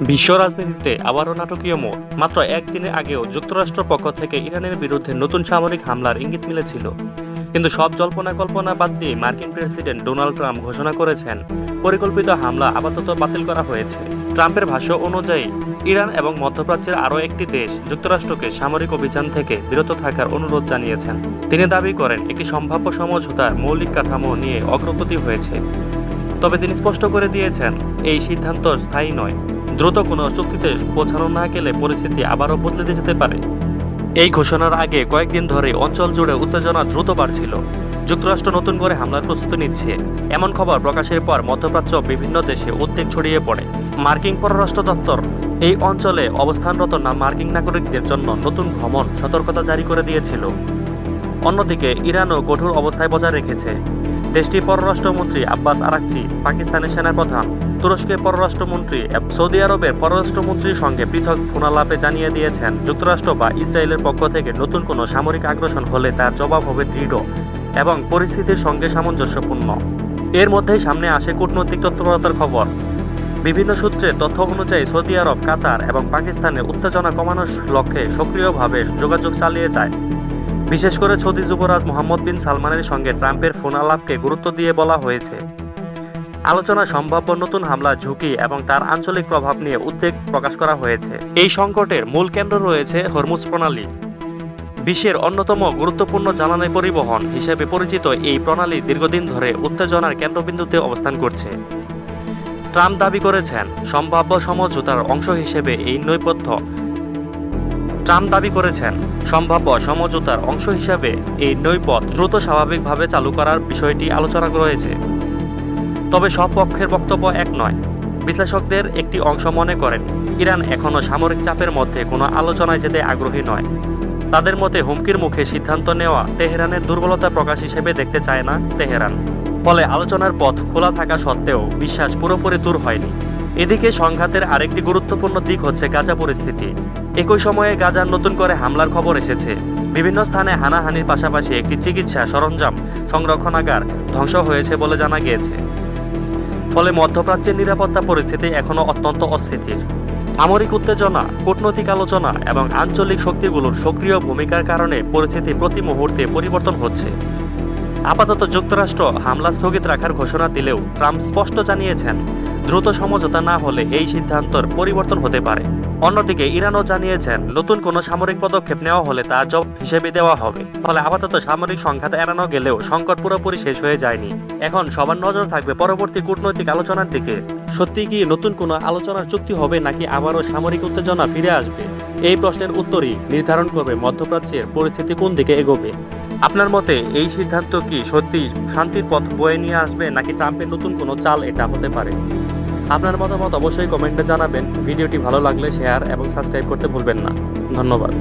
বিশ্ব রাজনীতিতে আবারও নাটকীয় মোড়। মাত্র একদিনের আগেও যুক্তরাষ্ট্রের পক্ষ থেকে ইরানের বিরুদ্ধে নতুন সামরিক হামলার ইঙ্গিত মিলেছিল। কিন্তু সব জল্পনা কল্পনা বাদ দিয়ে মার্কিন প্রেসিডেন্ট ডোনাল্ড ট্রাম্প ঘোষণা করেছেন পরিকল্পিত হামলা আপাতত বাতিল করা হয়েছে। ট্রাম্পের ভাষ্য অনুযায়ী ইরান এবং মধ্যপ্রাচ্যের আরও একটি দেশ যুক্তরাষ্ট্রকে সামরিক অভিযান থেকে বিরত থাকার অনুরোধ জানিয়েছেন। তিনি দাবি করেন একটি সম্ভাব্য সমঝোতার মৌলিক কাঠামো নিয়ে অগ্রগতি হয়েছে। তবে তিনি স্পষ্ট করে দিয়েছেন এই সিদ্ধান্ত স্থায়ী নয়। দ্রুত কোনো চুক্তিতে পৌঁছানো না গেলে পরিস্থিতি আবারও বদলে যেতে পারে। এই ঘোষণার আগে কয়েকদিন ধরে অঞ্চল জুড়ে উত্তেজনা দ্রুত বাড়ছিল। যুক্তরাষ্ট্র নতুন করে হামলার প্রস্তুতি নিচ্ছে এমন খবর প্রকাশের পর মধ্যপ্রাচ্য বিভিন্ন দেশে উদ্বেগ ছড়িয়ে পড়ে। মার্কিন পররাষ্ট্র দপ্তর এই অঞ্চলে অবস্থানরত মার্কিন নাগরিকদের জন্য নতুন ভ্রমণ সতর্কতা জারি করে দিয়েছিল। অন্যদিকে ইরানও কঠোর অবস্থায় বজায় রেখেছে। দেশটির পররাষ্ট্রমন্ত্রী আব্বাস আরাকচি, পাকিস্তানের সেনাপ্রধান, তুরস্কের পররাষ্ট্রমন্ত্রী, সৌদি আরবের পররাষ্ট্রমন্ত্রীর সঙ্গে পৃথক ফোনালাপে জানিয়ে দিয়েছেন যুক্তরাষ্ট্র বা ইসরায়েলের পক্ষ থেকে নতুন কোনো সামরিক আগ্রাসন হলে তার জবাব হবে দৃঢ় এবং পরিস্থিতির সঙ্গে সামঞ্জস্যপূর্ণ। এর মধ্যেই সামনে আসে কূটনৈতিক তৎপরতার খবর। বিভিন্ন সূত্রের তথ্য অনুযায়ী সৌদি আরব, কাতার এবং পাকিস্তানের উত্তেজনা কমানোর লক্ষ্যে সক্রিয়ভাবে যোগাযোগ চালিয়ে যায়। বিশেষ করে সৌদি যুবরাজ মোহাম্মদ বিন সালমানের সঙ্গে ট্রাম্পের ফোন আলাপকে গুরুত্ব দিয়ে বলা হয়েছে। আলোচনায় সম্ভাব্য নতুন হামলার ঝুঁকি এবং তার আঞ্চলিক প্রভাব নিয়ে উদ্বেগ প্রকাশ করা হয়েছে। এই সংকটের মূল কেন্দ্র রয়েছে হরমুজ প্রণালী। বিশ্বের অন্যতম গুরুত্বপূর্ণ জ্বালানি পরিবহন হিসেবে পরিচিত এই প্রণালী দীর্ঘদিন ধরে উত্তেজনার কেন্দ্রবিন্দুতে অবস্থান করছে। ট্রাম্প দাবি করেছেন সম্ভাব্য সমঝোতার অংশ হিসেবে এই নৌপথ দ্রুত স্বাভাবিকভাবে চালু করার বিষয়টি আলোচনা রয়েছে। তবে সব পক্ষের বক্তব্য এক নয়। বিশ্লেষকদের একটি অংশ মনে করেন ইরান এখনও সামরিক চাপের মধ্যে কোনো আলোচনায় যেতে আগ্রহী নয়। তাদের মতে হুমকির মুখে সিদ্ধান্ত নেওয়া তেহরানের দুর্বলতা প্রকাশ হিসেবে দেখতে চায় না তেহরান। ফলে আলোচনার পথ খোলা থাকা সত্ত্বেও বিশ্বাস পুরোপুরি দূর হয়নি। এদিকে সংঘাতের আরেকটি গুরুত্বপূর্ণ দিক হচ্ছে গাজা পরিস্থিতি। একই সময়ে গাজার নতুন করে হামলার খবর এসেছে। বিভিন্ন স্থানে হানাহানির পাশাপাশি একটি চিকিৎসা সরঞ্জাম সংরক্ষণাগার ধ্বংস হয়েছে বলে জানা গিয়েছে। ফলে মধ্যপ্রাচ্যের নিরাপত্তা পরিস্থিতি এখনও অত্যন্ত অস্থিতির। সামরিক উত্তেজনা, কূটনৈতিক আলোচনা এবং আঞ্চলিক শক্তিগুলোর সক্রিয় ভূমিকার কারণে পরিস্থিতি প্রতি মুহূর্তে পরিবর্তন হচ্ছে। আপাতত যুক্তরাষ্ট্র হামলা স্থগিত রাখার ঘোষণা দিলেও ট্রাম্প স্পষ্ট জানিয়েছেন দ্রুত সমঝোতা না হলে এই সিদ্ধান্তের পরিবর্তন হতে পারে। অন্যদিকে ইরানও জানিয়েছেন নতুন কোনো সামরিক পদক্ষেপ নেওয়া হলে তার জবাব হিসেবে দেওয়া হবে। ফলে আপাতত সামরিক সংঘাত এড়ানো গেলেও সংকট পুরোপুরি শেষ হয়ে যায়নি। এখন সবার নজর থাকবে পরবর্তী কূটনৈতিক আলোচনার দিকে। সত্যি কি নতুন কোনো আলোচনার চুক্তি হবে নাকি আবারও সামরিক উত্তেজনা ফিরে আসবে? এই প্রশ্নের উত্তরই নির্ধারণ করবে মধ্যপ্রাচ্যের পরিস্থিতি কোন দিকে এগোবে। আপনার মতে এই সিদ্ধান্ত কি সত্যি শান্তির পথ বয়ে নিয়ে আসবে নাকি ট্রাম্পের নতুন কোনো চাল এটা হতে পারে? আপনার মতামত অবশ্যই কমেন্টে জানাবেন। ভিডিওটি ভালো লাগলে শেয়ার এবং সাবস্ক্রাইব করতে ভুলবেন না। ধন্যবাদ।